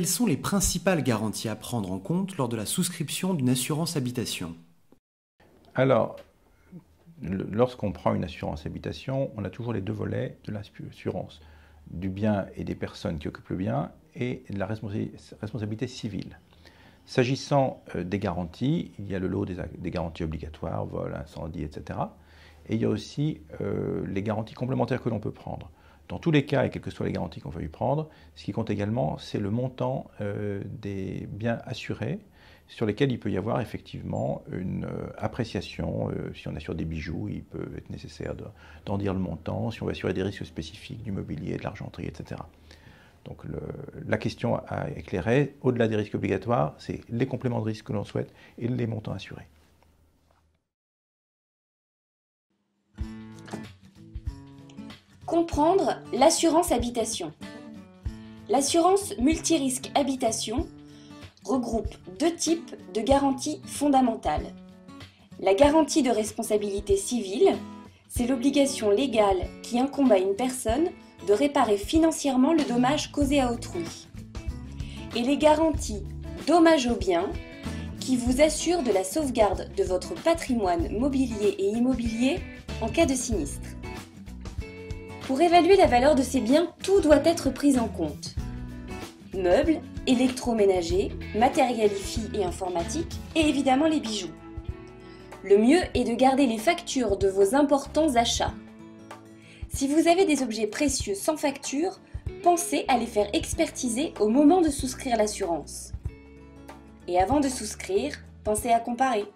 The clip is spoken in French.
quelles sont les principales garanties à prendre en compte lors de la souscription d'une assurance habitation? Alors, lorsqu'on prend une assurance habitation, on a toujours les deux volets de l'assurance, du bien et des personnes qui occupent le bien et de la responsabilité civile. S'agissant des garanties, il y a le lot des garanties obligatoires, vol, incendie, etc. Et il y a aussi les garanties complémentaires que l'on peut prendre. Dans tous les cas, et quelles que soient les garanties qu'on va y prendre, ce qui compte également, c'est le montant des biens assurés, sur lesquels il peut y avoir effectivement une appréciation. Si on assure des bijoux, il peut être nécessaire d'en dire le montant. Si on veut assurer des risques spécifiques, du mobilier, de l'argenterie, etc. Donc la question à éclairer, au-delà des risques obligatoires, c'est les compléments de risque que l'on souhaite et les montants assurés. Comprendre l'assurance habitation. L'assurance multirisque habitation regroupe deux types de garanties fondamentales. La garantie de responsabilité civile, c'est l'obligation légale qui incombe à une personne de réparer financièrement le dommage causé à autrui. Et les garanties dommages aux biens, qui vous assurent de la sauvegarde de votre patrimoine mobilier et immobilier en cas de sinistre. Pour évaluer la valeur de ces biens, tout doit être pris en compte. Meubles, électroménagers, matériel IFI et informatique, et évidemment les bijoux. Le mieux est de garder les factures de vos importants achats. Si vous avez des objets précieux sans facture, pensez à les faire expertiser au moment de souscrire l'assurance. Et avant de souscrire, pensez à comparer.